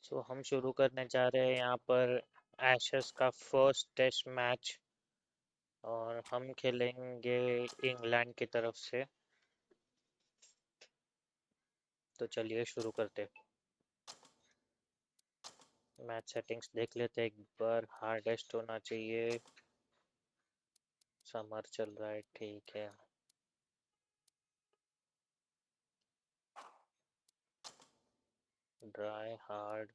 तो हम शुरू करने जा रहे हैं यहाँ पर एशेस का फर्स्ट टेस्ट मैच और हम खेलेंगे इंग्लैंड की तरफ से। तो चलिए शुरू करते। मैच सेटिंग्स देख लेते हैं एक बार। हार्डेस्ट होना चाहिए। समर चल रहा है, ठीक है। ड्राई हार्ड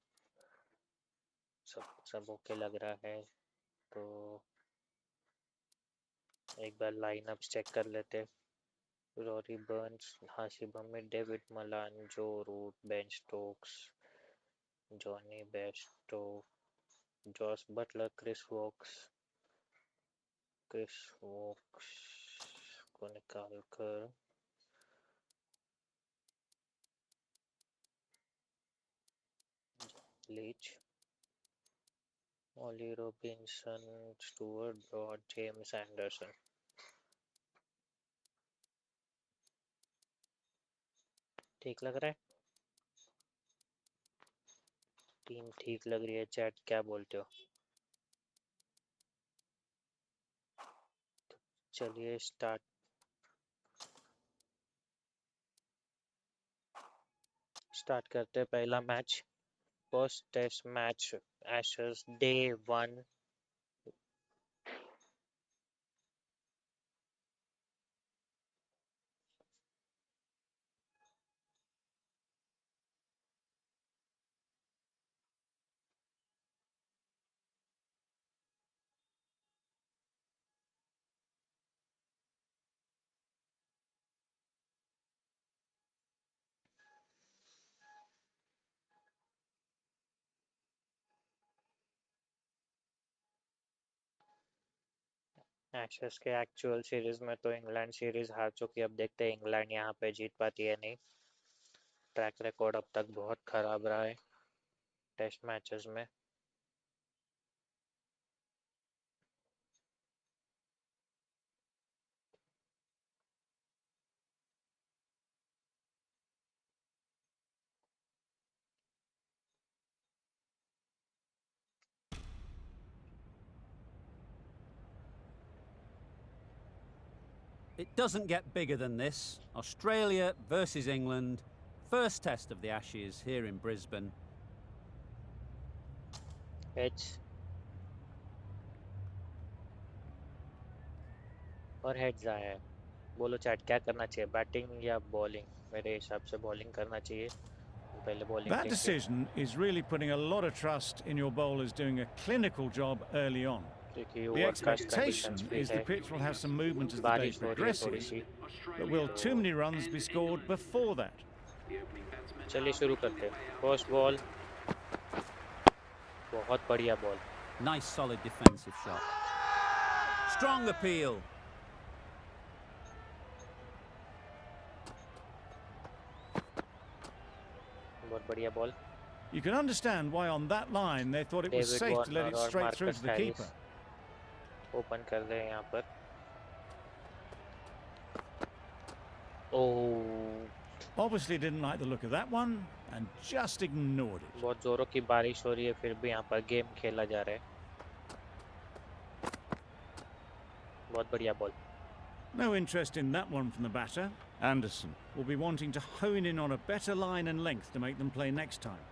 सब सब ओके लग रहा है। तो एक बार लाइनअप चेक कर लेते। Rory Burns, Haseeb Hameed, David Malan, Joe Root, Ben Stokes, Jonny Bairstow, Jos Buttler, Chris Woakes को निकाल कर Leach, Ollie Robinson, Stuart Broad, James Anderson. ठीक लग रहा है। टीम ठीक लग रही है। चैट क्या बोलते हो? चलिए स्टार्ट करते हैं पहला match. First test match, Ashes day 1। एशेस के एक्चुअल सीरीज में तो इंग्लैंड सीरीज हार चुकी है। अब देखते हैं इंग्लैंड यहाँ पे जीत पाती है नहीं। ट्रैक रिकॉर्ड अब तक बहुत खराब रहा है टेस्ट मैचेस में। It doesn't get bigger than this. Australia versus England. First test of the Ashes here in Brisbane. H और हेड्स आया है। बोलो चैट, क्या करना चाहिए, बैटिंग या बॉलिंग? मेरे हिसाब से बॉलिंग करना चाहिए। हम पहले बॉलिंग That लेंगे decision is really putting a lot of trust in your bowlers doing a clinical job early on. क्योंकि The ओवरकास्ट expectation कंडीशंस भी is है। the pitch will have some movement as the day बारिश हो रही है थोड़ी progresses, C. but will too many runs be scored before that? चलिए शुरू करते हैं। फर्स्ट बॉल, बहुत बढ़िया ball. Nice solid defensive shot. Strong appeal. बहुत बढ़िया ball. You can understand why on that line they thought it was David safe to let Warner it और straight through Marcus to the Harris keeper. Open कर रहे हैं यहाँ पर। ओह, Obviously didn't like the look of that one and just ignored it. बहुत जोरों की बारिश हो रही है, फिर भी यहाँ पर गेम खेला जा रहा है। बहुत बढ़िया ball. No interest in that one from the batter. Anderson will be wanting to hone in on a better line and length to make them play next time.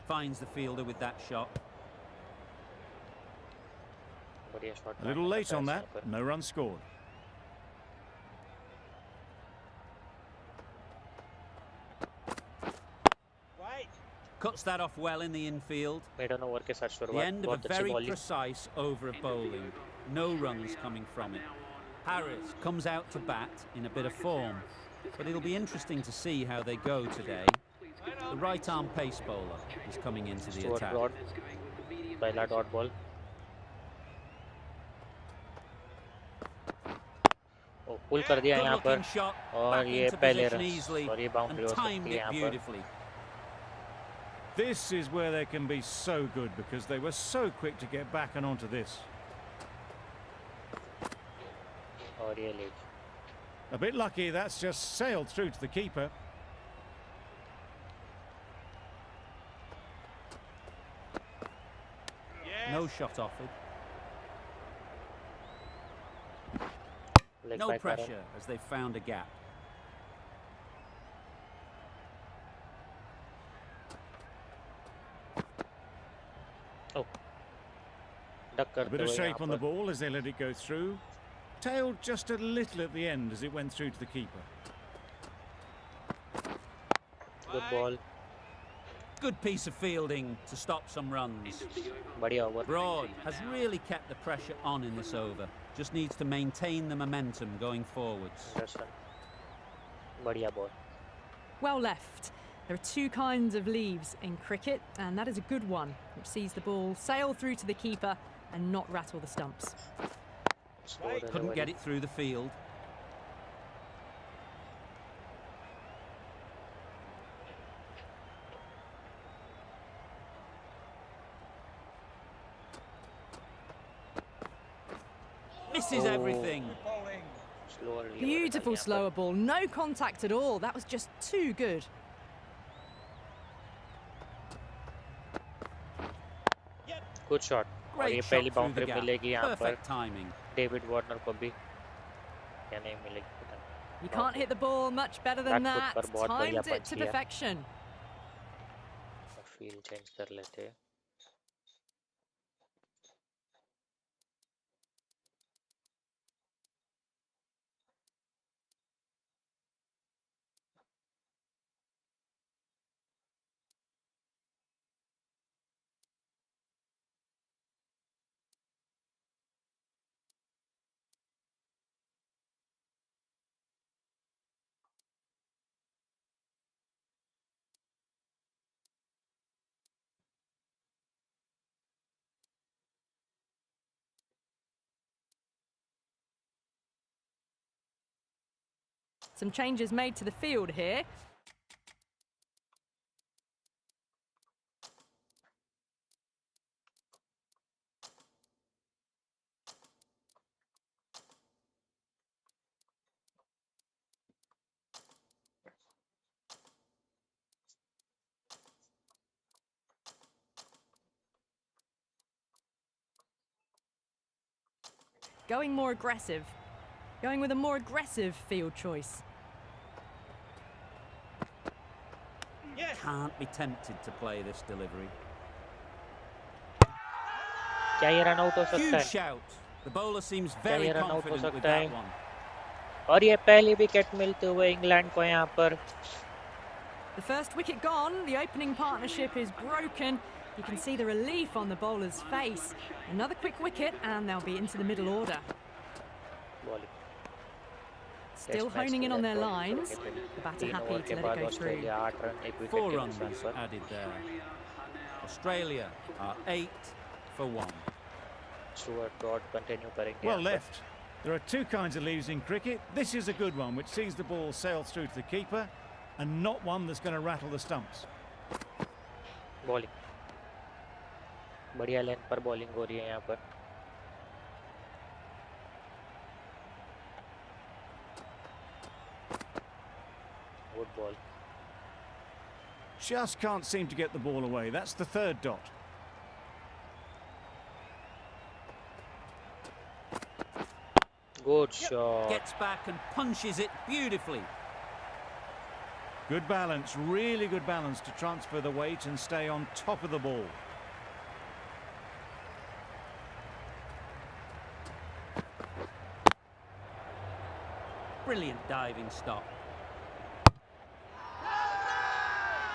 Finds the fielder with that shot. बढ़िया shot. A little late on that, no run scored. Cuts that off well in the infield. Maiden over के साथ The शुरुआत, end of a बहुत अच्छी very bowling. precise over of bowling. No runs coming from it. Harris comes out to bat in a bit of form, but it'll be interesting to see how they go today. The right arm pace bowler is coming into the Stuart attack. Broad, पहला dot ball. Oh, pull कर दिया यहाँ पर। Good-looking shot, और back ये into पहले position run easily और ये बाउंड्री and हो सकती timed है it यहाँ पर। beautifully. This is where they can be so good because they were so quick to get back and onto this. और ये lead. A bit lucky that's just sailed through to the keeper. No shot offered. Leg No by Karan. pressure as they've found a gap. Oh, duck A करते bit of हुए यहाँ shape on the पर. ball as they let it go through. Tailed just a little at the end as it went through to the keeper. Good ball. Good piece of fielding to stop some runs. बढ़िया over. Broad has really kept the pressure on in this over. Just needs to maintain the momentum going forwards. Anderson. बढ़िया ball. Well left. There are two kinds of leaves in cricket, and that is a good one, which sees the ball sail through to the keeper and not rattle the stumps. Slow Couldn't delivery. get it through the field. Misses Oh. everything. Slower delivery Beautiful डाली यहाँ पर. slower ball, no contact at all. That was just too good. Good shot. और Great ये shot पहली through the boundary gap. मिलेगी यहाँ पर Perfect timing. David Warner को भी या नहीं मिलेगी पता नहीं. You can't hit the ball much better than Back that. foot पर बहुत बढ़िया Timed it punch to किया. perfection. फील्ड चेंज कर लेते हैं. Some changes made to the field here. Going more aggressive. Going with a more aggressive field choice. Can't be tempted to play this delivery. क्या ये run out हो सकता Huge है? shout. The bowler seems very ये run out हो confident with सकता है? that one. और ये पहली विकेट मिलते हुए इंग्लैंड को यहाँ पर. The first wicket gone, the opening partnership is broken. You can see the relief on the bowler's face. Another quick wicket and they'll be into the middle order. Bowling. Still honing in on their lines. The batter 3 happy over to के let बाद it go through. Australia 8 run 1 wicket 4 के runs नुकसान पर. added there. Australia are 8 for 1. Stuart Broad continue करेंगे. Well यहाँ पर. left. There are two kinds of leaves in cricket. This is a good one, which sees the ball sail through to the keeper, and not one that's going to rattle the stumps. Bowling. बढ़िया length पर bowling हो रही है यहाँ पर. Good ball. Just can't seem to get the ball away. That's the third dot. Good shot. Gets back and punches it beautifully. Good balance, really good balance to transfer the weight and stay on top of the ball. Brilliant diving stop.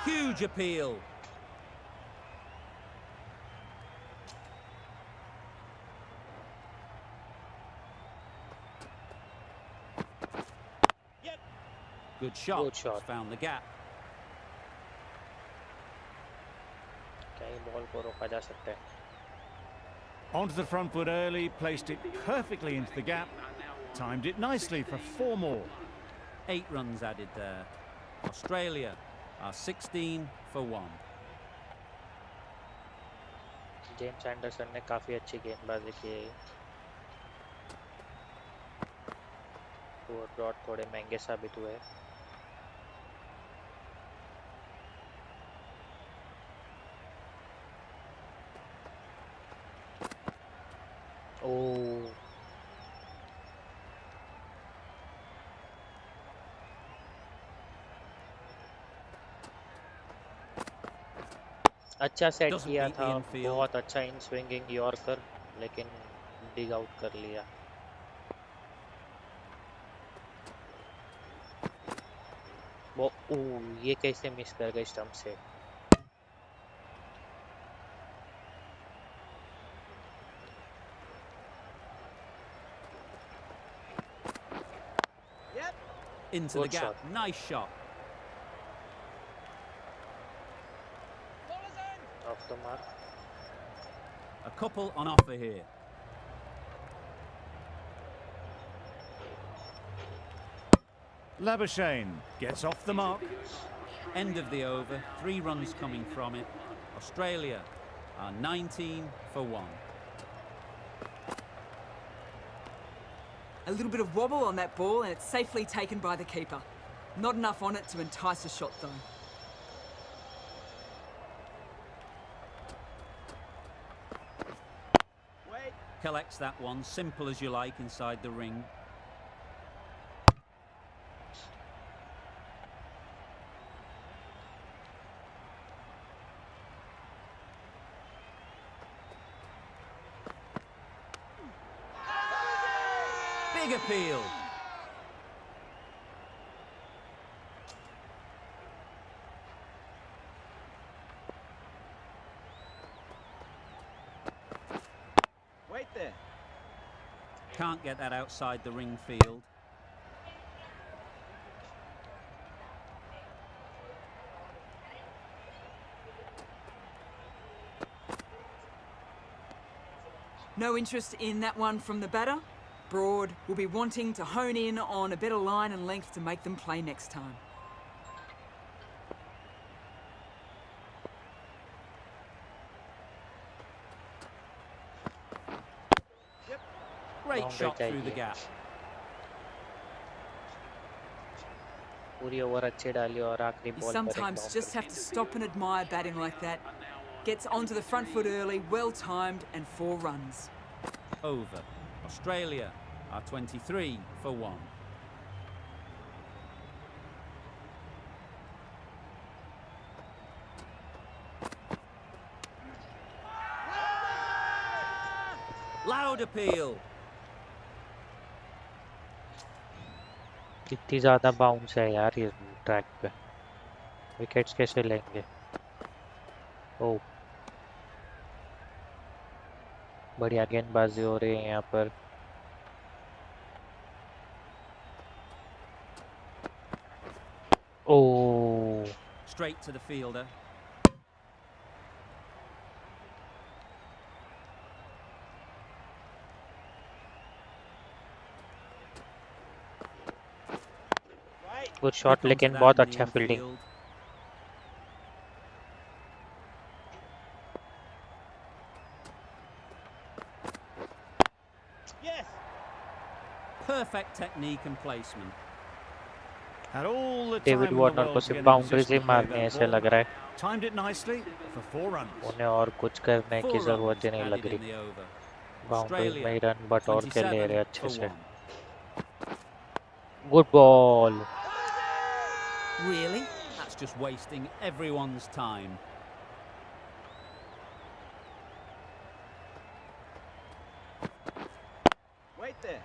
Huge appeal. Good shot. Good shot. Found the gap. कहीं ball को रोका जा सकता है. Onto the front foot early, placed it perfectly into the gap, timed it nicely for 4 more. 8 runs added there. Australia are 16 for 1. James Anderson ने काफी अच्छी गेंदबाजी की है. स्टुअर्ट ब्रॉड थोड़े महंगे साबित हुए. ओह अच्छा सेट Doesn't किया beat था, the infield. बहुत अच्छा इन स्विंगिंग यॉर्कर, लेकिन डिग आउट कर लिया। वो ये कैसे मिस कर गए स्टंप से। Into the good gap. Shot. Nice shot. Of the mark. A couple on offer here. Labuschagne gets off the mark. End of the over. 3 runs coming from it. Australia are 19 for 1. A little bit of wobble on that ball and it's safely taken by the keeper. Not enough on it to entice a shot though. Collects that one, simple as you like, inside the ring. Big appeal. Wait there. Can't get that outside the ring field. No interest in that one from the batter. Broad will be wanting to hone in on a better line and length to make them play next time. Great Boundary shot through the चाहिए। gap. पूरी over अच्छे डाली और आखिरी You ball पर एक sometimes just boundary. have to stop and admire batting like that. Gets onto the front foot early, well timed, and 4 runs. Over. Australia are 23 for 1. Loud appeal. कितनी ज्यादा bounce है यार ये ट्रैक पे, wickets कैसे लेंगे। ओ बढ़िया गेंदबाजी हो रही है यहाँ पर। ओ Straight to the fielder. Good Back shot, onto लेकिन that बहुत in the अच्छा fielding. infield. Perfect technique and placement. Had all the time David in the Warner world को to सिर्फ get in a boundaries position he to play मारनी है that ऐसे ball. लग रहा है, Timed it nicely for 4 runs. उन्हें और कुछ करने 4 की जरूरत runs ही नहीं लग added in रही। the over. बाउंड्रीज में ही Australia रन बटोर के ले 27 रहे अच्छे for से। 1. Good ball. Really? That's just wasting everyone's time. Wait there.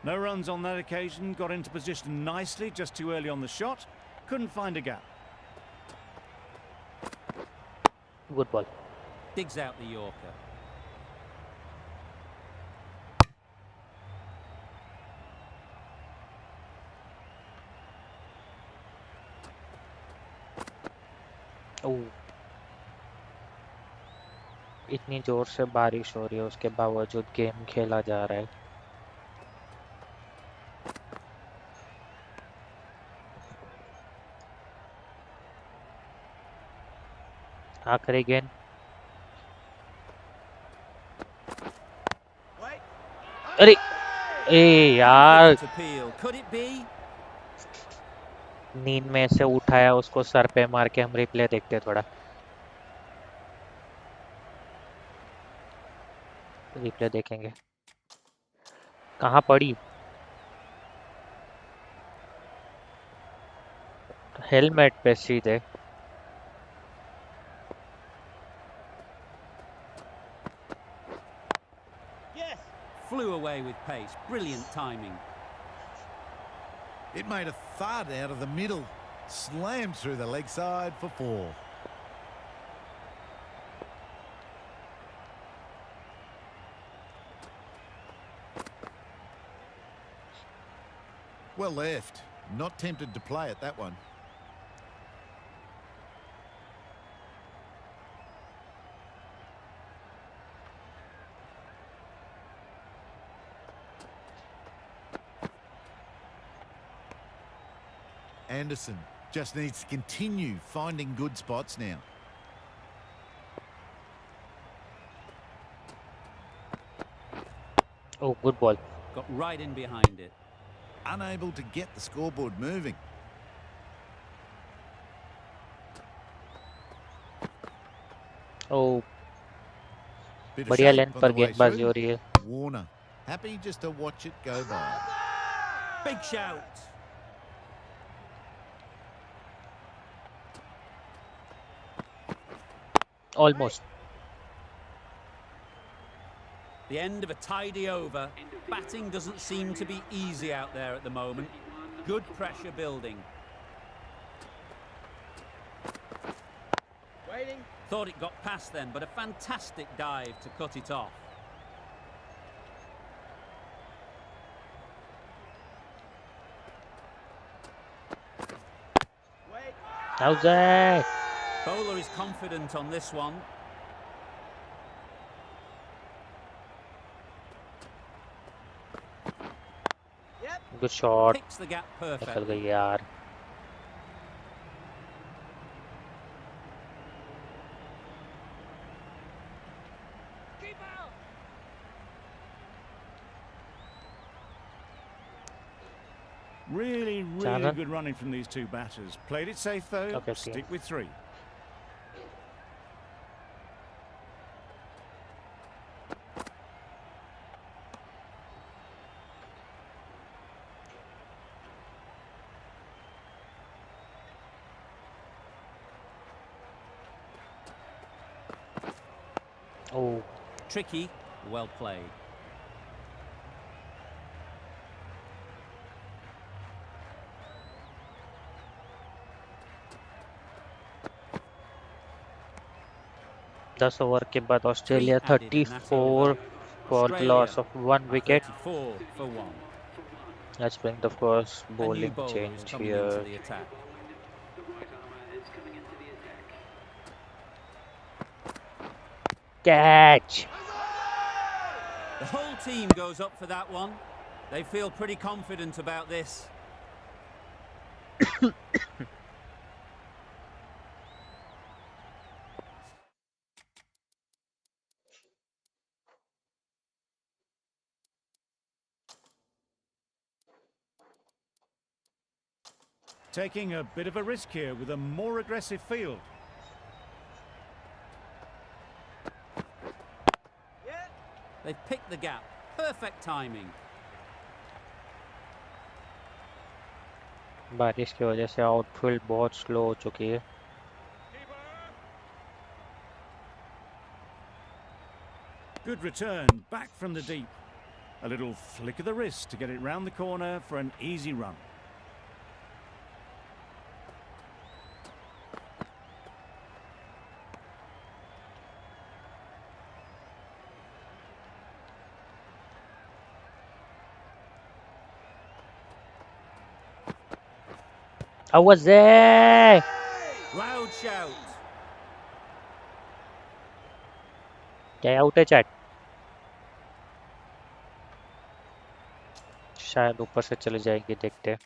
No runs on that occasion, got into position nicely, just too early on the shot. Couldn't find a gap. Good ball. Digs out the Yorker. ओह इतनी जोर से बारिश हो रही है उसके बावजूद game खेला जा रहा है। आखिरी गेंद। अरे ए यार, Perfect appeal. Could it be? नींद में से उठाया उसको सर पे मार के। हम रिप्ले देखते थोड़ा। रिप्ले देखेंगे कहाँ पड़ी हेलमेट पे सीधे Flew away with pace. Brilliant timing. It made a thud out of the middle. Slammed through the leg side for 4. Well left. Not tempted to play at that one. Anderson just needs to continue finding good spots now. Oh, good ball. Got right in behind it. Unable to get the scoreboard moving. Oh, Bit of बढ़िया shape length on पर the way गेंदबाजी through. हो रही है Warner happy just to watch it go by. Big shout. almost The end of a tidy over. Batting doesn't seem to be easy out there at the moment. Good pressure building. Thought it got past them, but a fantastic dive to cut it off. how's that Bowler is confident on this one. good shot Picks the gap निकल perfectly. गई यार Really Chapman. good running from these two batters. Played it safe though. Okay, Stick with 3. oh Tricky, well played. दस over के बाद Australia 34 for the loss of 1 wicket 34 for 1. let's bring the first A new bowling bowler is change coming into here the attack. catch The whole team goes up for that one. They feel pretty confident about this. Taking a bit of a risk here with a more aggressive field. They've picked the gap. Perfect timing. बारिश की वजह से outfield बहुत slow हो चुकी है Good return, back from the deep. A little flick of the wrist to get it round the corner for an easy run. how was that Loud shout. क्या out है चैट शायद ऊपर से चले जाएंगे देखते हैं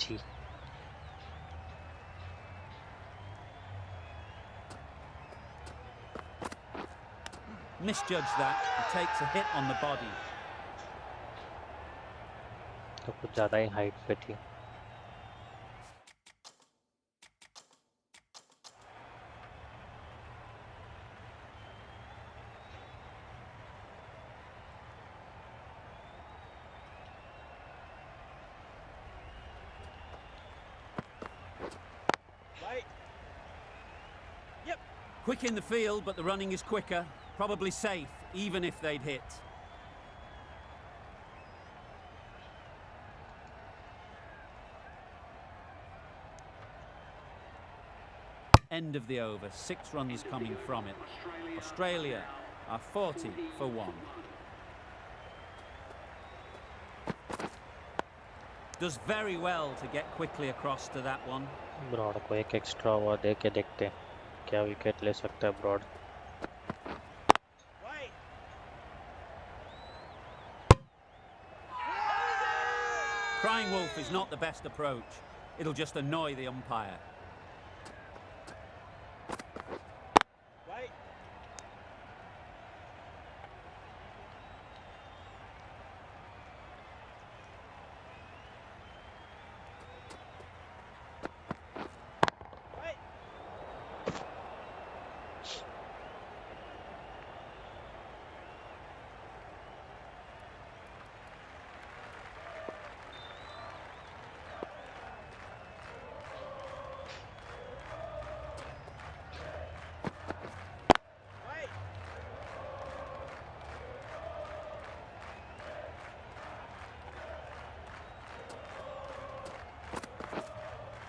जी Misjudged that. He takes a hit on the body. तो कुछ ज़्यादा ही हाइट पे थी Quick in the field, but the running is quicker. Probably safe, even if they'd hit. End of the over. 6 runs coming from it. Australia are 40 for 1. Does very well to get quickly across to that one. Broad को एक extra over दे के देखते हैं क्या wicket ले सकता है broad. Crying wolf is not the best approach. It'll just annoy the umpire.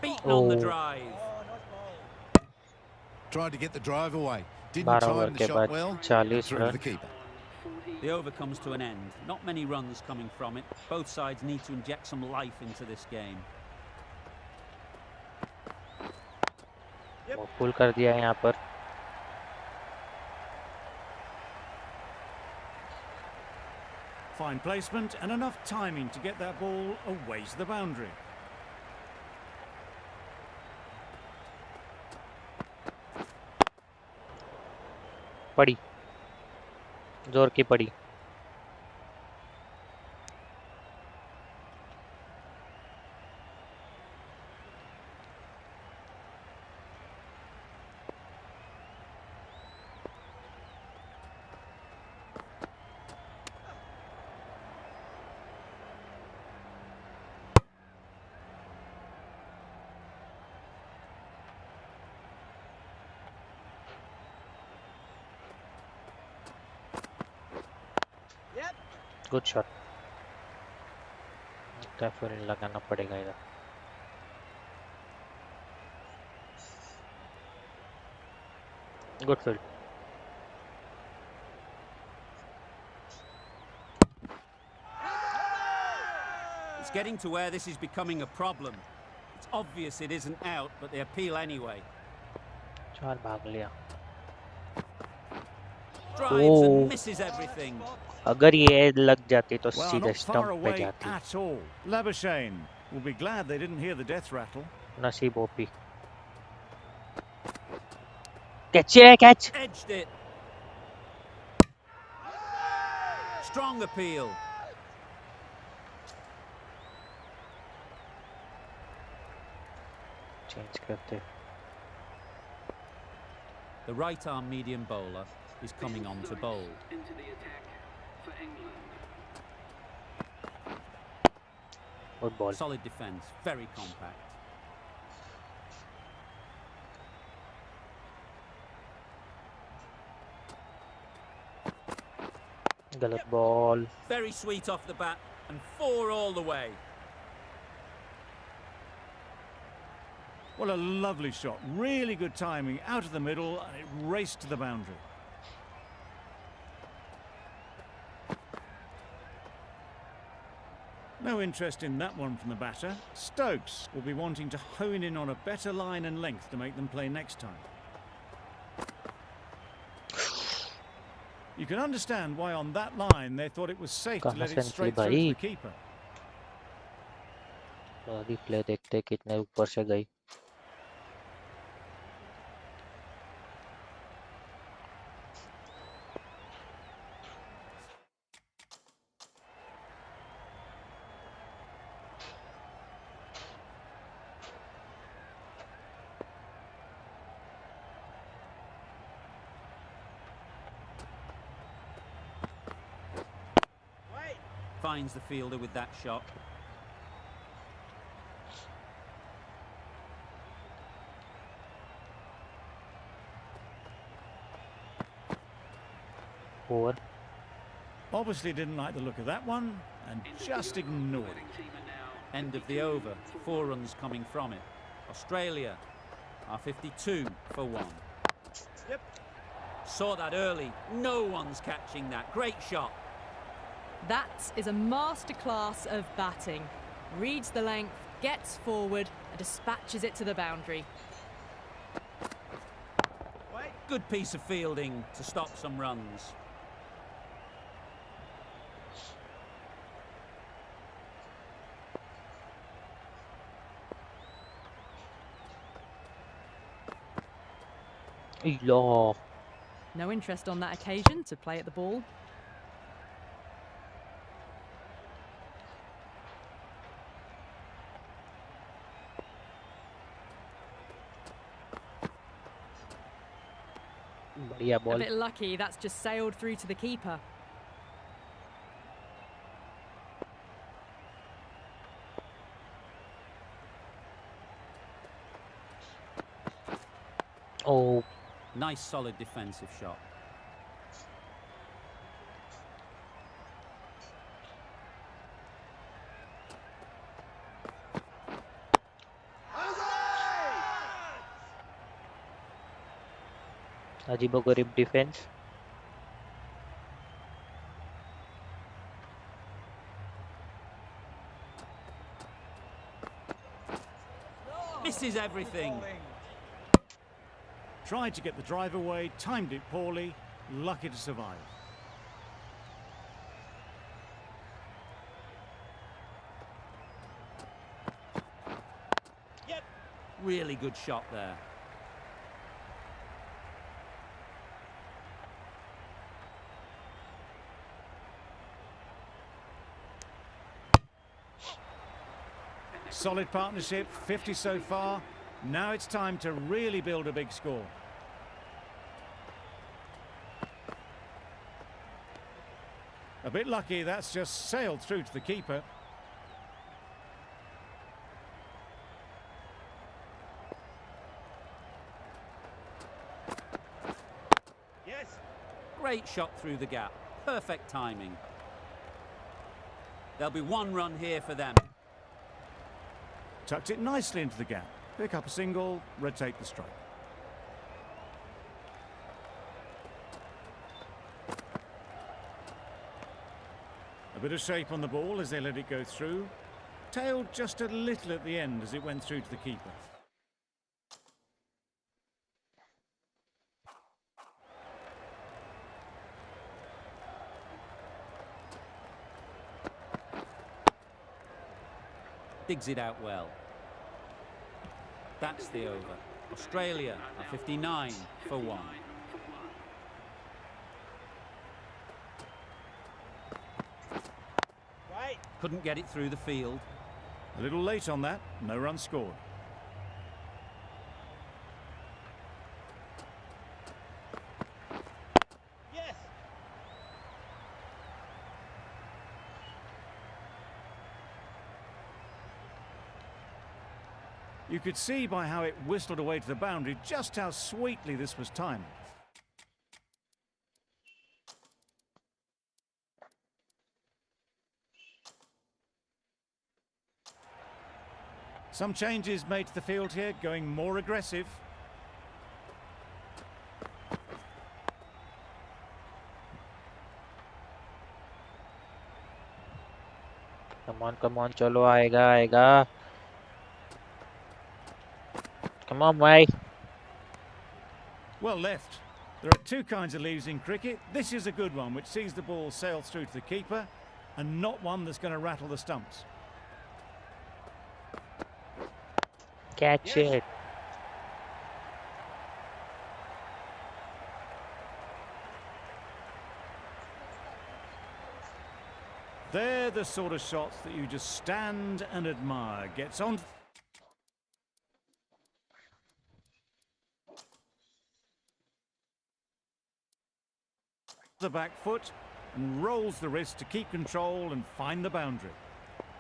Beaten on the drive. Tried to get the drive away. Didn't 12 time over the के shot बाद well. 40 Through to run. the keeper. The over comes to an end. Not many runs coming from it. Both sides need to inject some life into this game. वो पुल कर दिया है यहाँ पर. Fine placement and enough timing to get that ball away to the boundary. पड़ी. जोर की पड़ी. Good shot. फिर लगाना पड़ेगा इधर. Good field. It's getting to where this is becoming a problem. It's obvious it isn't out, but they appeal anyway. 4 भाग लिया. Drives and misses everything. अगर ये लग जाती तो Well, सीधे not far स्टंप पे away जाती. at all. Labuschagne will be glad they didn't hear the death rattle. नसीब ओपी. कैच है catch. Edged it. Strong appeal. Change करते. The right arm medium bowler is coming on to bowl. Good ball. Solid defence, very compact. गलत ball. Very sweet off the bat and 4 all the way. Well, a lovely shot. Really good timing. Out of the middle and it raced to the boundary. No interest in that one from the batter. Stokes will be wanting to hone in on a better line and length to make them play next time. You can understand why on that line they thought it was safe to let it straight through to the keeper. अभी play देखते कितने ऊपर से गई. Finds the fielder with that shot. Over. Obviously didn't like the look of that one and just ignored it. End of the over. 4 runs coming from it. Australia are 52 for 1. Yep. Saw that early. No one's catching that. Great shot. That is a masterclass of batting. Reads the length, gets forward and dispatches it to the boundary. Good piece of fielding to stop some runs. Law. No interest on that occasion to play at the ball. बढ़िया A ball. bit lucky, that's just sailed through to the keeper. Oh, Nice solid defensive shot. अजीबोगरीब defence. Misses everything. Tried to get the drive away, timed it poorly, lucky to survive. Really good shot there. Solid partnership, 50 so far. Now it's time to really build a big score. A bit lucky, that's just sailed through to the keeper. Great shot through the gap. Perfect timing. There'll be 1 run here for them. Tucked it nicely into the gap. Pick up a single, rotate the strike. A bit of shape on the ball as they let it go through. Tailed just a little at the end as it went through to the keeper. Digs it out well. That's the over. Australia are 59 for 1. Couldn't get it through the field. A little late on that, no run scored. You could see by how it whistled away to the boundary just how sweetly this was timed. Some changes made to the field here, going more aggressive. come on, चलो आएगा आएगा. Come on, Way. Well left. There are 2 kinds of leaves in cricket. This is a good one, which sees the ball sail through to the keeper, and not one that's going to rattle the stumps. Catch it. They're the sort of shots that you just stand and admire. Gets on the back foot and rolls the wrist to keep control and find the boundary.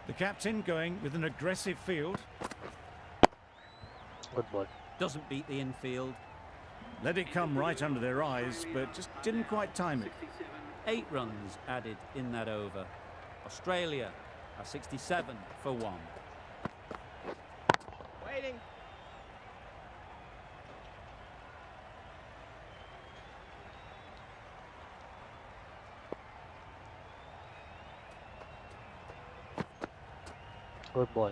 The captain going with an aggressive field. Good ball. Doesn't beat the infield. Let it come right under their eyes, but just didn't quite time it. 8 runs added in that over. Australia are 67 for 1. Waiting. Good ball.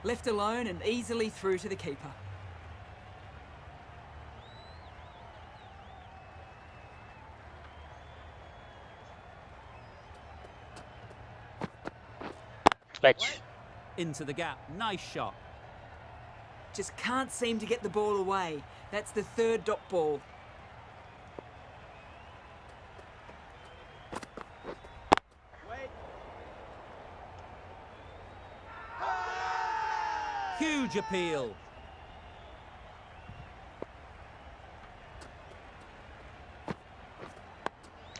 Left alone and easily through to the keeper. Catch. Into the gap. Nice shot. Just can't seem to get the ball away. That's the third dot ball. Wait. Huge appeal.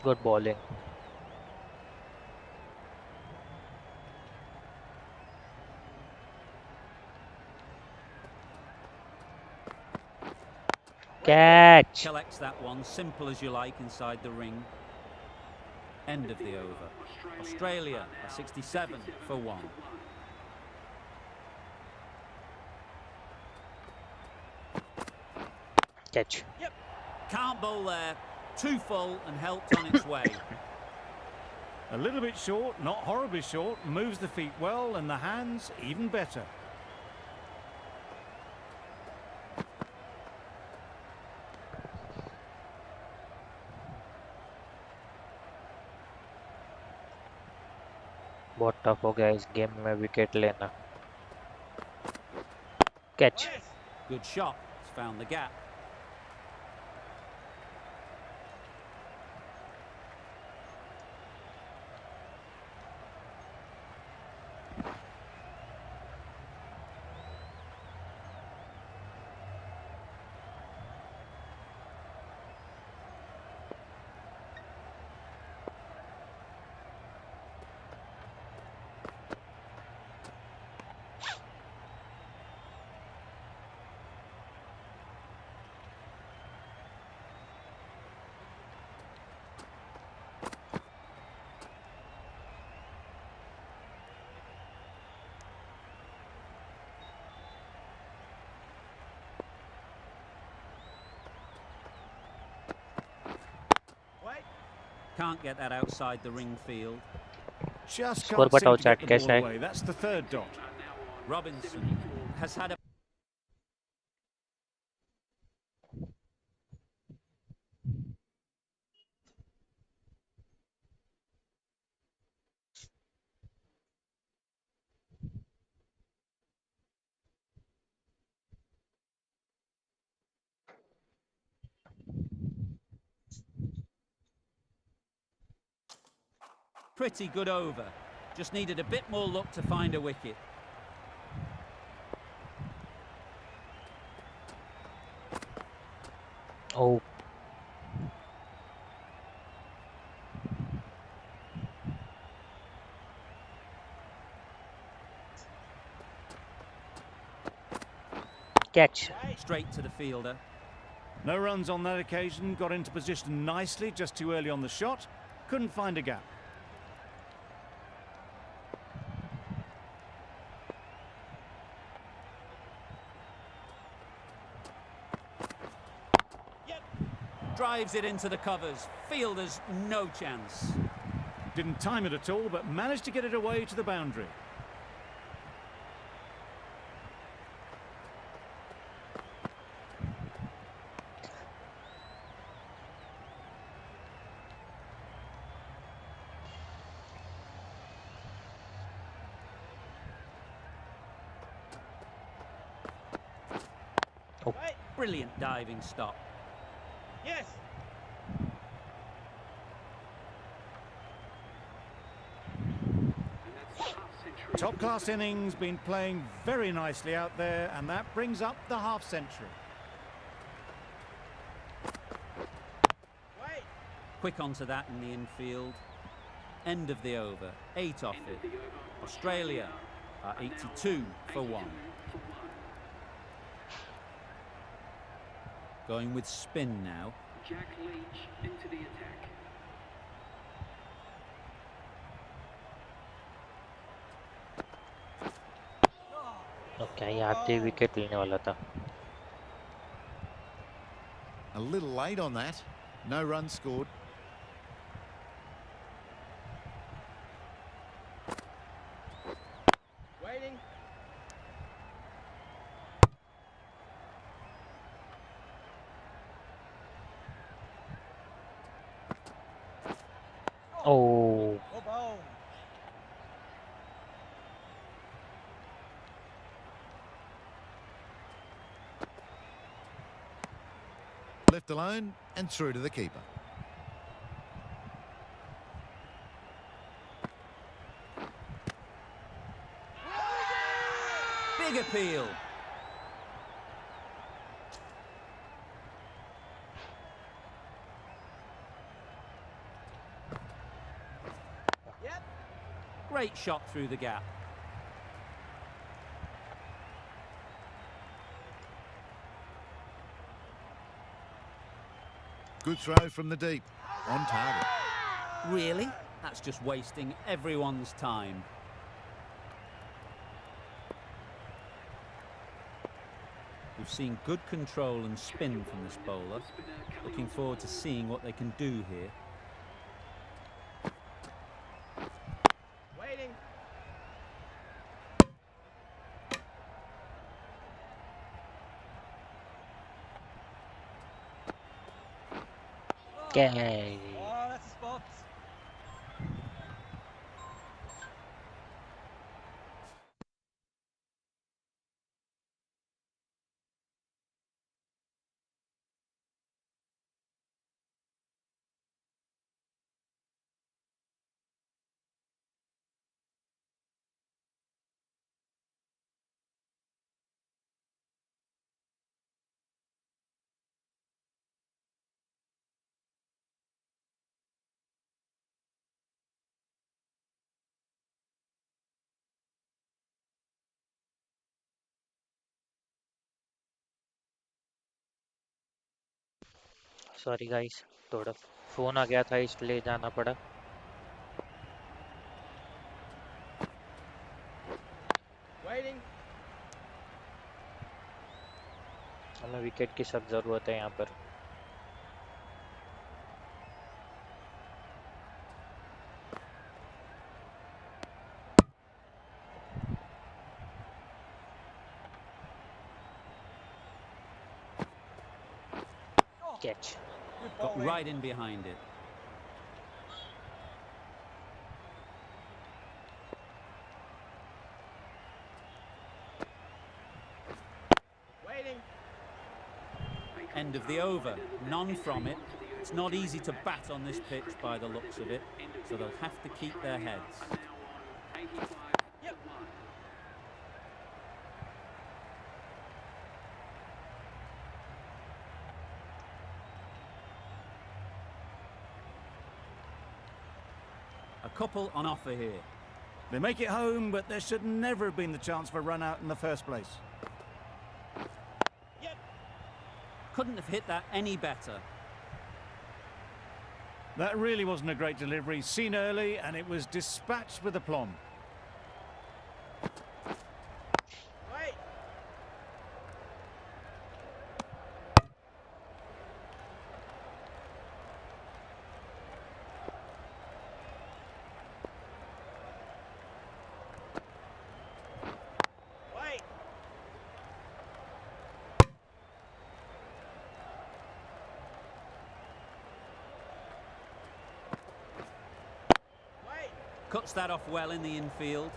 Good bowling. Catch. Collects that one, simple as you like, inside the ring. End of the over. Australia are 67 for 1. Catch. Can't bowl there. Too full and helped on its way. A little bit short, not horribly short, moves the feet well and the hands even better. बहुत tough हो गया इस game में wicket लेना. Catch. Good shot. It's found the gap. Can't get that outside the ring field. Just Score can't seem बताओ to chat get the कैसा ball है? away. That's the third dot. Robinson has had a pretty good over. Just needed a bit more luck to find a wicket. Oh. Catch. Straight to the fielder. No runs on that occasion, got into position nicely, just too early on the shot. Couldn't find a gap. Drives it into the covers. Fielder's no chance. Didn't time it at all, but managed to get it away to the boundary. Oh. Brilliant diving stop. Yes. Top class innings, been playing very nicely out there, and that brings up the half century. Wait. Quick onto that in the infield. End of the over. 8 off it. Australia are 82 for 1. Going with spin now. Jack Leach into the attack. Okay, ये आते ही wicket लेने वाला था. A little late on that. No runs scored. Waiting. Oh, Go bone. Left alone and through to the keeper. Big appeal. Yep. Great shot through the gap. Good throw from the deep. On target. Really? That's just wasting everyone's time. We've seen good control and spin from this bowler. Looking forward to seeing what they can do here. Waiting. okay. Oh, that's a spot. Sorry guys, थोड़ा phone आ गया था इसलिए जाना पड़ा. Waiting. हमें wicket की सख्त ज़रूरत है यहाँ पर. Catch. Good Got bowling. right in behind it. Waiting. End of the over. None from it. It's not easy to bat on this pitch by the looks of it, so they'll have to keep their heads. Yep. A couple on offer here. They make it home, but there should never have been the chance for a run out in the first place. Yep. Couldn't have hit that any better. That really wasn't a great delivery. Seen early, and it was dispatched with aplomb. Wait. Wait. Wait. Cuts that off well in the infield.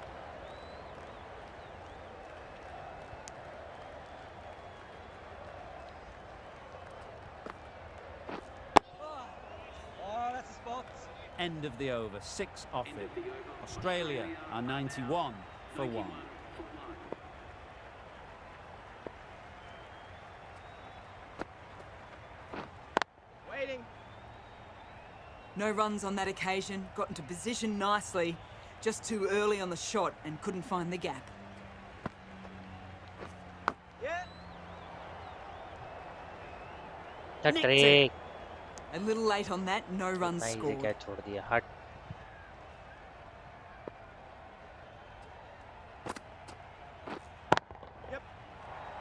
Oh, that's a spot. End of the over. 6 off it. Australia are 91 for 1. Waiting. No runs on that occasion, got into position nicely, just too early on the shot and couldn't find the gap. Yeah. The Nicked trick. A little late on that, no runs इतना easy scored. Catch छोड़ दिया. हट.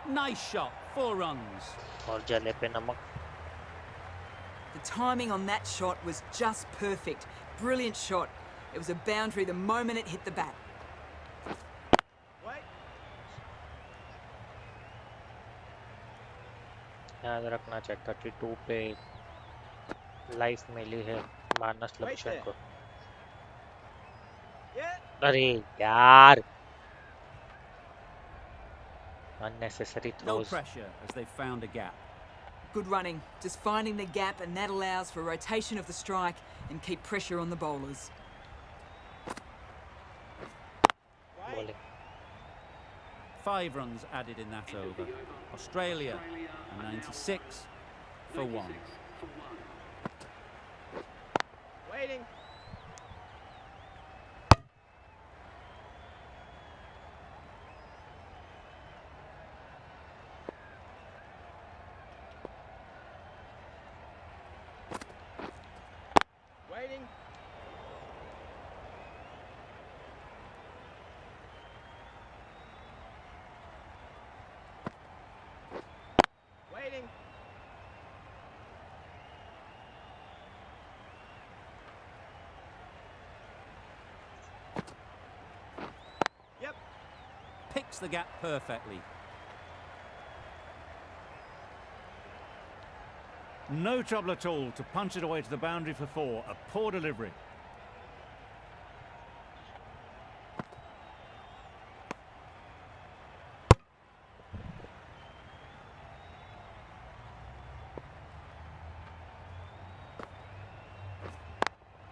Nice shot, 4 runs. और जले पे नमक. The timing on that shot was just perfect. Brilliant shot. It was a boundary the moment it hit the bat. Wait. याद रखना चाहिए 32 पे लाइफ मिली है मानस लक्ष्मण को. Yeah. अरे यार. Unnecessary No throws. pressure as they found a gap. Good running, just finding the gap, and that allows for rotation of the strike and keep pressure on the bowlers. Wait. Bowling. 5 runs added in that over. Australia, a 96 for 1. Waiting. Waiting. Waiting. Yep. Picks the gap perfectly. No trouble at all to punch it away to the boundary for 4. A poor delivery.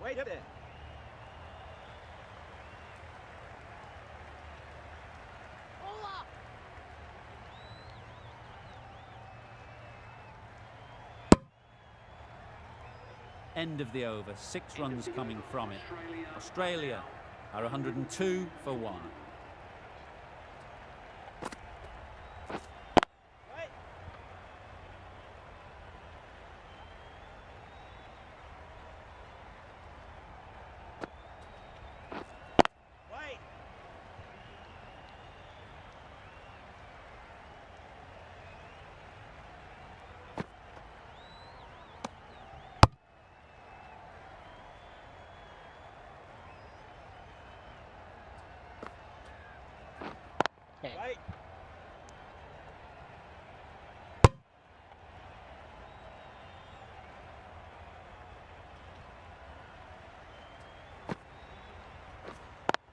Wait there. End of the over, 6 runs coming from it. Australia are 102 for 1. Wait. Wait. Wait.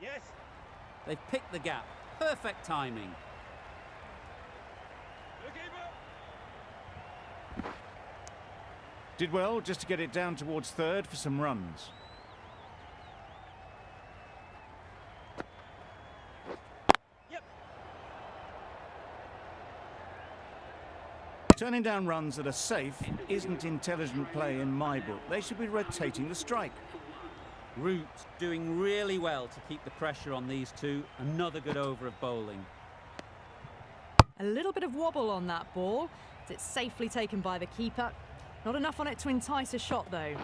Yes. They've picked the gap. Perfect timing. The keeper. Did well just to get it down towards 3rd for some runs. Yep. Turning down runs that are safe isn't intelligent play in my book. They should be rotating the strike. Root doing really well to keep the pressure on these two. Another good over of bowling. A little bit of wobble on that ball. It's safely taken by the keeper. Not enough on it to entice a shot, though.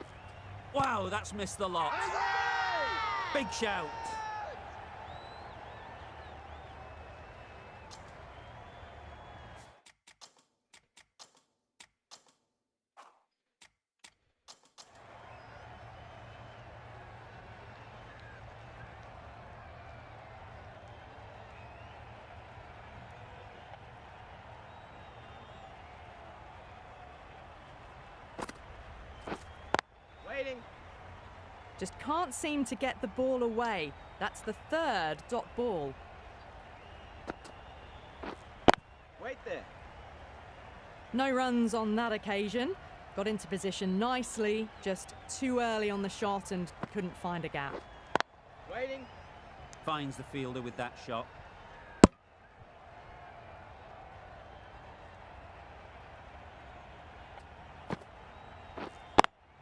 Wow, that's missed the lot. Big shout. Waiting. Just can't seem to get the ball away. That's the 3rd dot ball. Wait there. No runs on that occasion. Got into position nicely, just too early on the shot and couldn't find a gap. Waiting. Finds the fielder with that shot.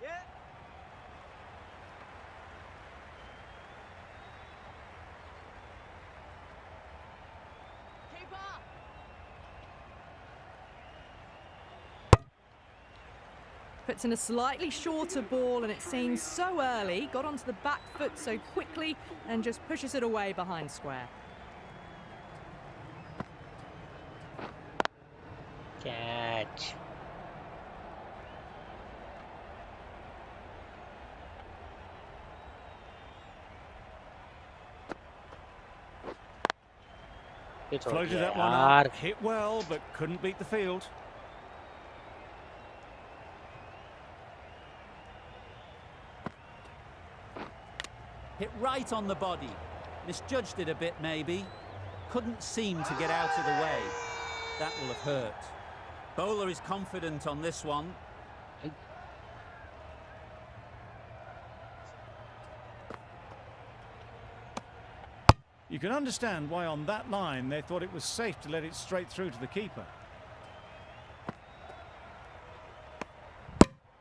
Yeah. Keeper. Puts in a slightly shorter ball and it seems so early. Got onto the back foot so quickly and just pushes it away behind square. Catch. It's हो Floated गया that one यार. up. Hit well, but couldn't beat the field. Hit right on the body. Misjudged it a bit, maybe. Couldn't seem to get out of the way. That will have hurt. Bowler is confident on this one. You can understand why on that line they thought it was safe to let it straight through to the keeper.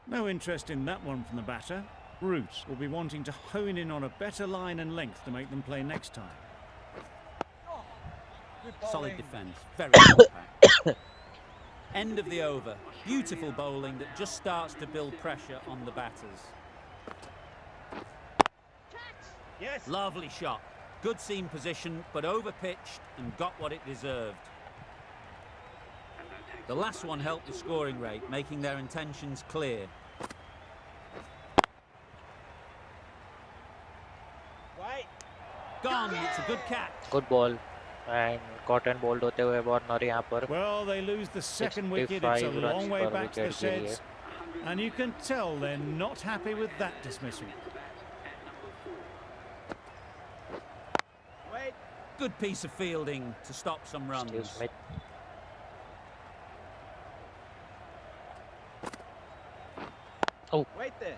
No interest in that one from the batter. Root will be wanting to hone in on a better line and length to make them play next time. Solid defence, very compact. End of the over. Beautiful bowling that just starts to build pressure on the batters. Yes. Lovely shot. Good seam position, but over-pitched and got what it deserved. The last one helped the scoring rate, making their intentions clear. Wait. Gone, it's a good catch. Good ball. And cotton bowled होते हुए Warner यहाँ पर. Well, they lose the second wicket. It's a 65 long runs way per back to the wicket के लिए. sheds. And you can tell they're not happy with that dismissal. Wait. Good piece of fielding to stop some runs. Steve Smith. Wait there.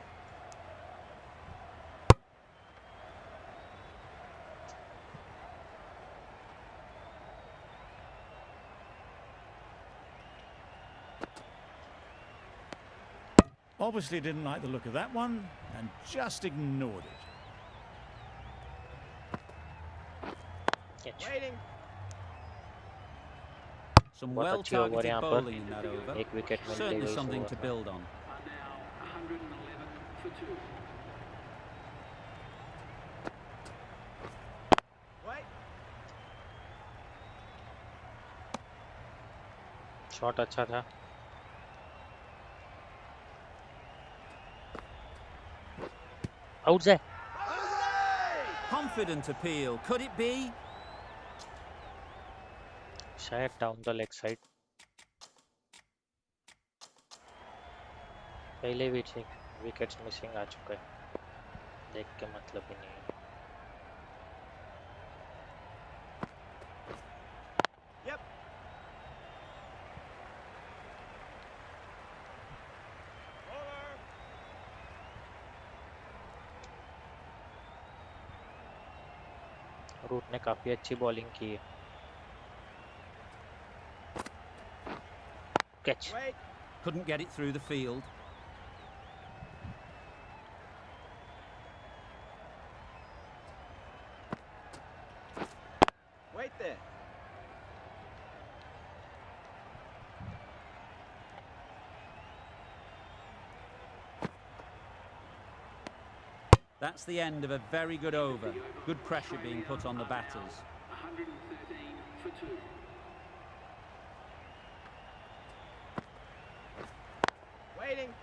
Obviously didn't like the look of that one and just ignored it. Catch. Waiting. Some बहुत अच्छी over well-targeted यहाँ पर. bowling in that over. एक wicket मिलती Certainly गई इस something over to में. build on. Wait. Shot अच्छा था. आउट है. Confident appeal. Could it be? शायद डाउन द लेग साइड. पहले भी विकेट्स मिसिंग आ चुका है. देख के मतलब ही नहीं है. Yep. Bowler. रूट ने काफी अच्छी बॉलिंग की है. Catch. Wait. Couldn't get it through the field. Wait there. That's the end of a very good over. Good pressure being put on the batters. Waiting.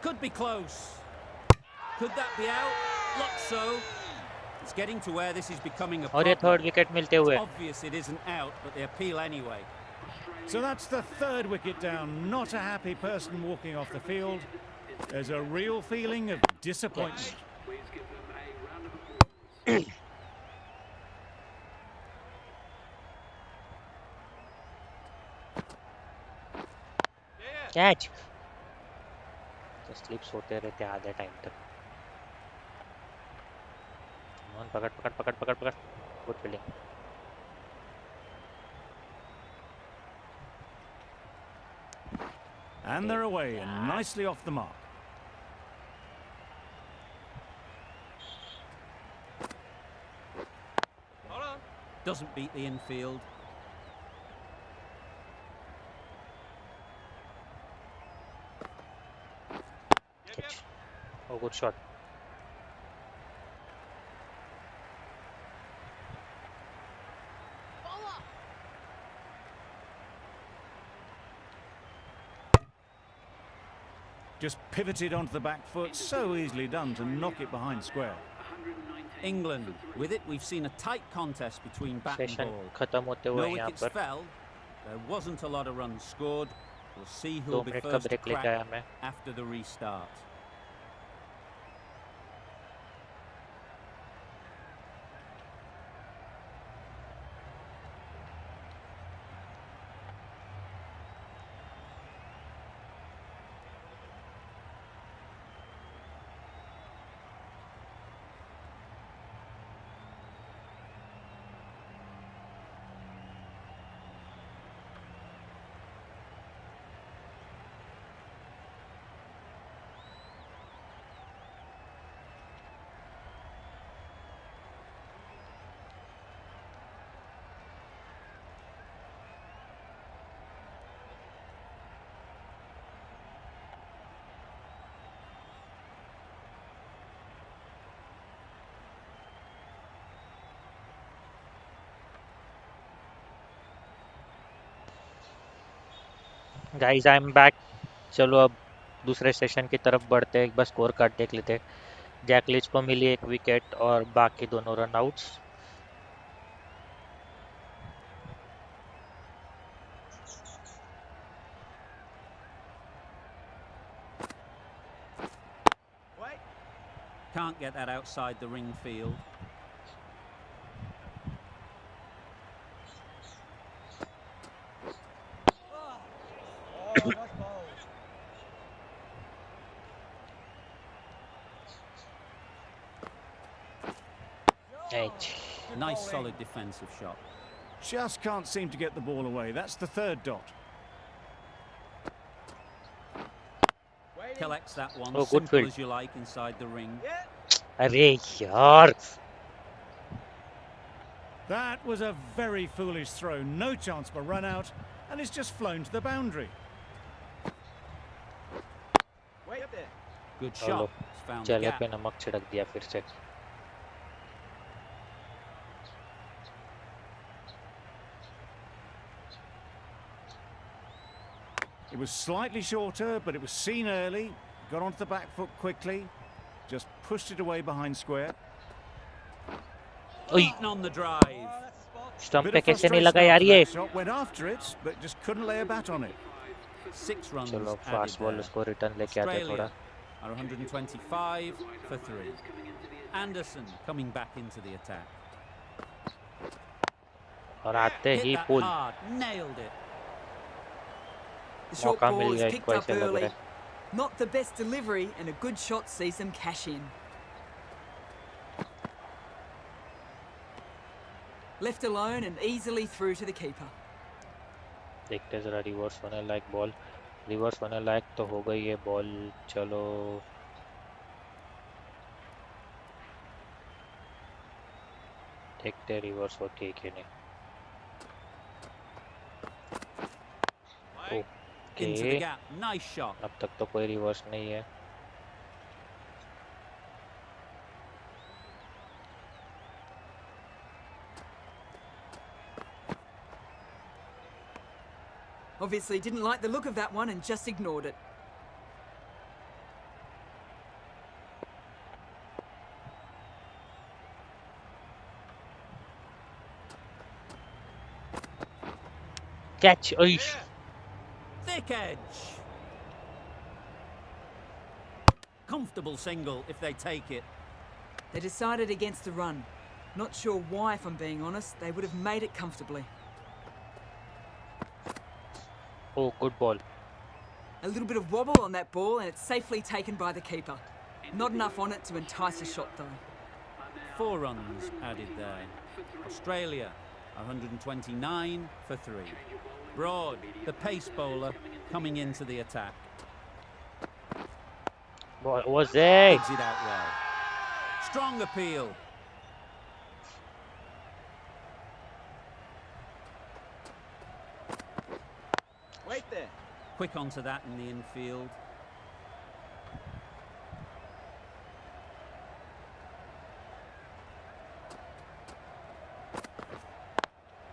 Could be close. Could that be out? Looks so. It's getting to where this is becoming a और ये problem. Third wicket मिलते हुए. It's obvious it isn't out, but they appeal anyway. So that's the third wicket down. Not a happy person walking off the field. There's a real feeling of disappointment. Catch. Slips होते रहते आधे time तक. पकड़ पकड़ पकड़ पकड़ पकड़. Good fielding. And they're away and nicely off the mark. Hold on. Doesn't beat the infield. Yep. Oh, good shot. Just pivoted onto the back foot. So easily done to knock it behind square. England. With it, we've seen a tight contest between bat and session ball. खत्म होते हुए No यहाँ wickets पर fell. There wasn't a lot of runs scored. We'll see 2 who'll be minute का first to break लेके crack आया मैं. after the restart. Guys I am back. चलो अब दूसरे सेशन की तरफ बढ़ते हैं. एक बार स्कोर कार्ड देख लेते हैं. जैकलिच को मिली 1 विकेट और बाकी दोनों run outs. Wait. Can't get that outside the ring field. Oh, nice ball. Edge. Nice solid defensive shot. Just can't seem to get the ball away. That's the third dot. Waiting. Collects that one, Oh, good simple field. as you like, inside the ring. Yeah. अरे यार. That was a very foolish throw. No chance for run out, and it's just flown to the boundary. Wait there. Good चलो shot. It's found the चले gap. पे नमक छिड़क दिया फिर से. It was slightly shorter, but it was seen early. Got onto the back foot quickly. Just pushed it away behind square. ओई. Beaten on the drive. Oh, that's the spot. Stump Bit पे of कैसे नहीं frustration लगा यार after ये. that shot. Went after it, but just couldn't lay a bat on it. 6 runs चलो added fast ball there. उसको return लेके आते हैं थोड़ा. Australia are 125 for 3. Anderson coming back into the attack. और आते Hit he that pull. hard, nailed it. The short मौका ball mill is गया picked इनको up ऐसे लग early. रहा है. Not the best delivery, and a good shot sees them cash in. Left alone and easily through to the keeper. देखते हैं जरा रिवर्स होने लायक बॉल. रिवर्स होने लायक तो हो गई ये बॉल. चलो देखते हैं रिवर्स होती है कि नहीं. Into the okay. gap. Nice shot. अब तक तो कोई रिवर्स नहीं है. Obviously didn't like the look of that one and just ignored it. Catch. Oy. Thick edge. Comfortable single if they take it. They decided against the run. Not sure why, if I'm being honest. They would have made it comfortably. Oh, good ball. A little bit of wobble on that ball, and it's safely taken by the keeper. Not enough on it to entice a shot, though. 4 runs added there. Australia, 129 for 3. Broad, the pace bowler, coming into the attack. Ball was there. Digs it out well. Strong appeal. Wait there. Quick onto that in the infield.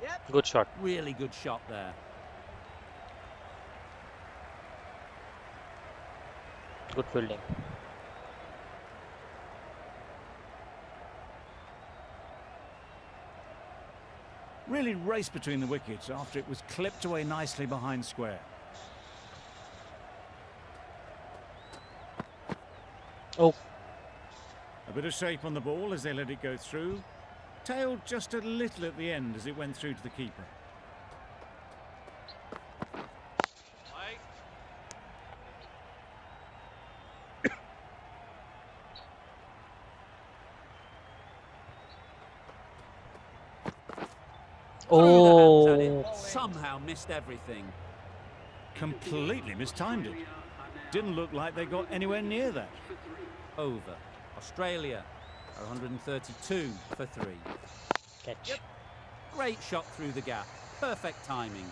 Yep. Good shot. Really good shot there. Good fielding. Really raced between the wickets after it was clipped away nicely behind square. Oh, A bit of shape on the ball as they let it go through. Tailed just a little at the end as it went through to the keeper. Threw the hands at oh. it. Somehow missed everything. Completely mistimed it. Didn't look like they got anywhere near that. Over. Australia, 132 for 3. Catch. Great shot through the gap. Perfect timing.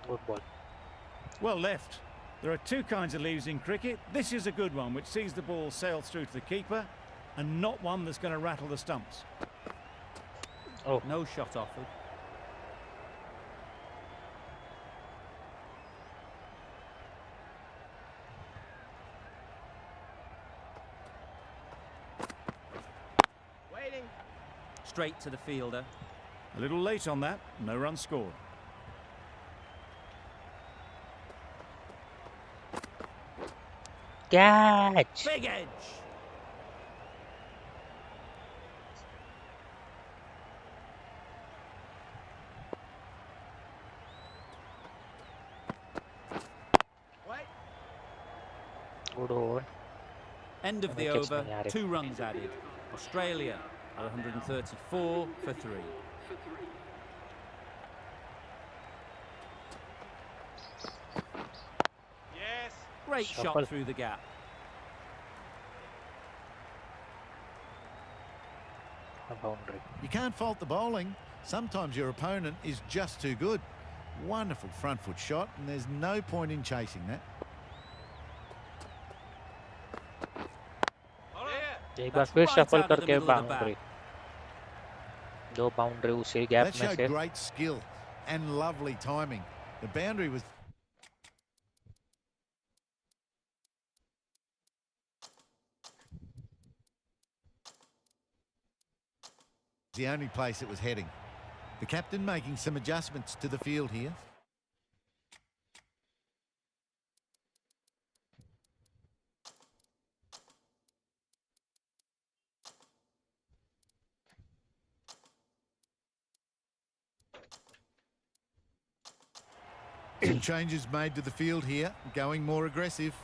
Good ball. Well left. There are 2 kinds of leaves in cricket. This is a good one, which sees the ball sail through to the keeper, and not one that's going to rattle the stumps. No shot offered. Waiting. Straight to the fielder. A little late on that, no run scored. Catch. Big edge. Wait. Good over. End of the Wickets over. नहीं आ रहे. 2 runs added. Australia, 134 for 3. Yes. Great Shuffle. shot through the gap. A boundary. You can't fault the bowling. Sometimes your opponent is just too good. Wonderful front foot shot, and there's no point in chasing that. एक बार That's फिर right shuffle out of the करके middle of the boundary. 2 boundary उसी gap That में showed से. great skill and lovely timing. The boundary was the only place it was heading. The captain making some adjustments to the field here. Some changes made to the field here, going more aggressive.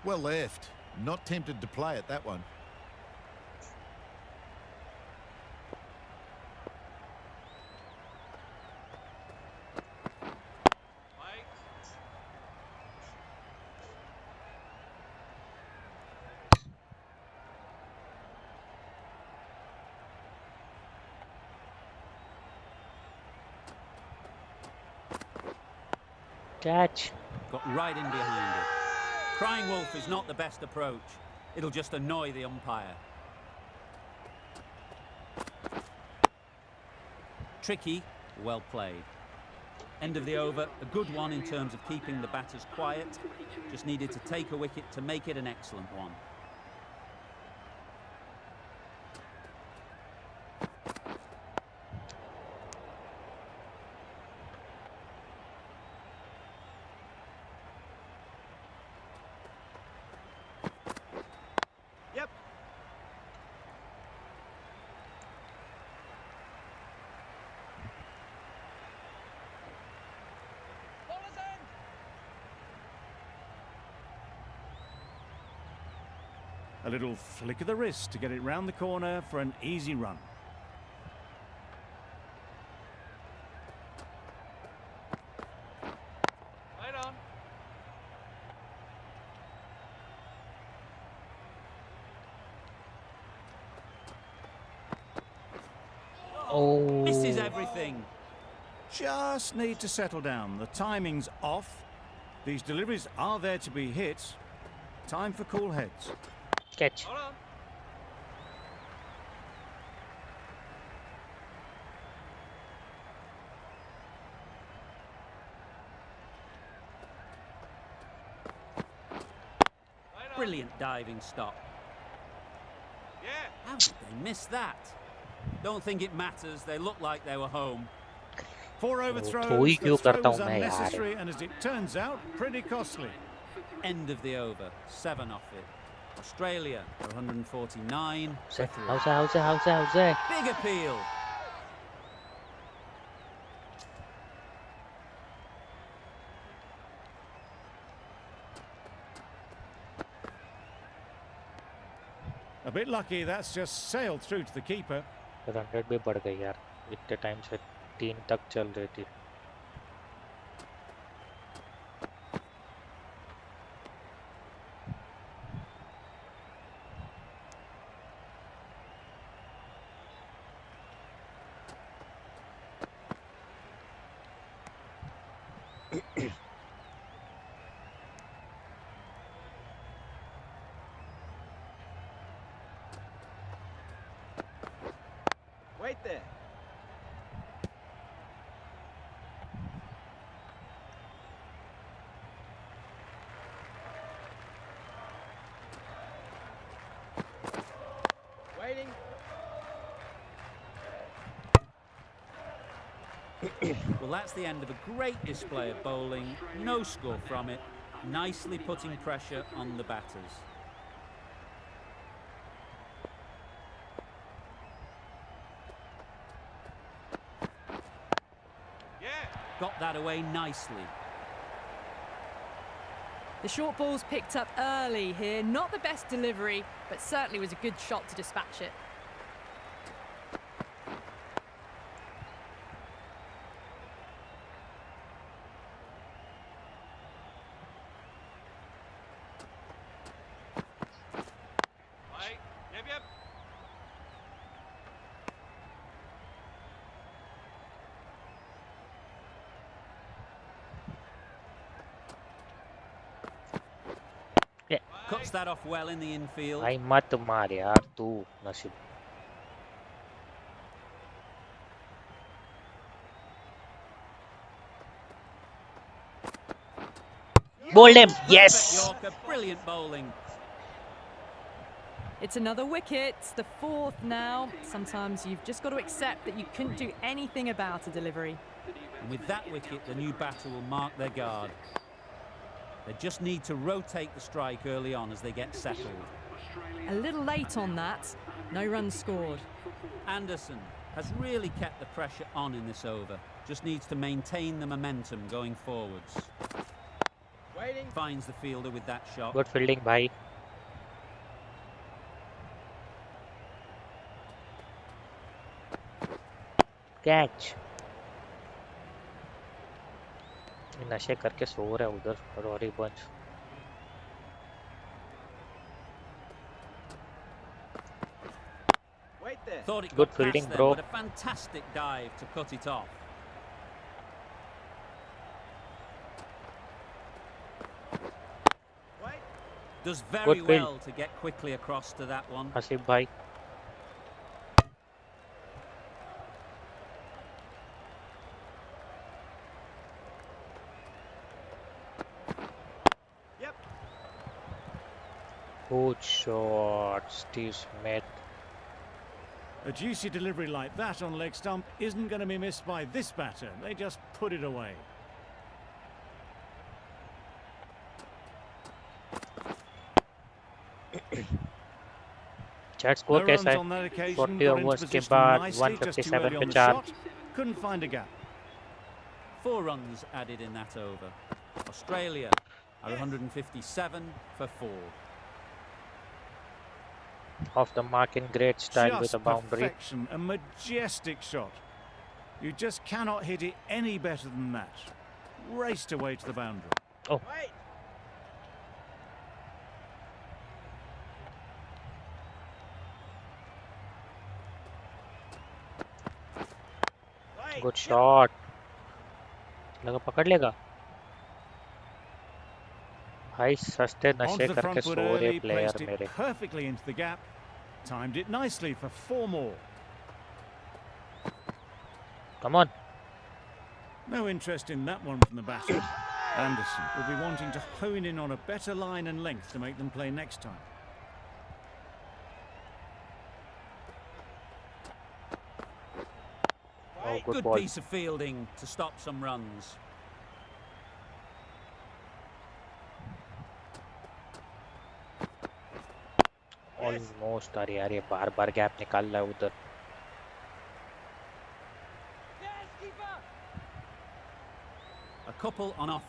Well left. Not tempted to play at that one. Catch. Got right in behind it. Crying wolf is not the best approach. It'll just annoy the umpire. tricky, well played. End of the over, a good one in terms of keeping the batters quiet. Just needed to take a wicket to make it an excellent one. Yep. Bowler's end. A little flick of the wrist to get it round the corner for an easy run. Right on. Oh, Misses everything. Just need to settle down. The timing's off. These deliveries are there to be hit. Time for cool heads. catch. Hold on. Right on. Brilliant diving stop. Yeah. How did they miss that? Don't think it matters. They look like they were home. 4 overthrows. थोड़ी The क्यों throw करता was हूँ मैं यार? unnecessary and as it turns out, pretty costly. End of the over. 7 off it. Australia are 149 for 3. How's it? Big appeal. A bit lucky, that's just sailed through to the keeper. Run rate भी बढ़ गई यार, इतने time से 3 तक चल रही थी. Wait there. Waiting. Well, that's the end of a great display of bowling. No score from it. Nicely putting pressure on the batters. Yeah. Got that away nicely. The short ball's picked up early here. Not the best delivery, but certainly was a good shot to dispatch it. Right. Yep. Cuts that off well in the infield. भाई मत मार यार तू नसीब. Bowled him. Yes. Yorker, brilliant bowling. It's another wicket, the 4th now. Sometimes you've just got to accept that you couldn't do anything about a delivery. And with that wicket, the new batter will mark their guard. They just need to rotate the strike early on as they get settled. A little late on that. No runs scored. Anderson has really kept the pressure on in this over. Just needs to maintain the momentum going forwards. Waiting. Finds the fielder with that shot. Good fielding भाई. Catch. नशे करके सो रहा है उधर Rory bunch. Wait there. Thought it Good got fielding, past them, bro. but a fantastic dive to cut it off. Wait. Does very Good field. well to get quickly across to that one. नसीब भाई. Good shot, Steve Smith. A juicy delivery like that on leg stump isn't going to be missed by this batter. They just put it away. Chat No score runs कैसा on that है? occasion. 40 Got into overs के position बाद nicely, just too 157 early पे on the 4. shot. Couldn't find a gap. 4 runs added in that over. Australia are 157 for 4. Off the mark in great style Just with a boundary. perfection, a majestic shot. You just cannot hit it any better than that. Raced away to the boundary. Oh, Wait. Wait. good shot. लगा पकड़ लेगा. भाई सस्ते Onto नशे the करके front foot सो रहे early, player placed it मेरे. perfectly into the gap. Timed it nicely for 4 more. Come on. No interest in that one from the batter. Anderson will be wanting to hone in on a better line and length to make them play next time. Oh, good Good ball. piece of fielding to stop some runs. Almost अरे यार ये बार-बार gap निकाल रहा है उधर. A couple on offer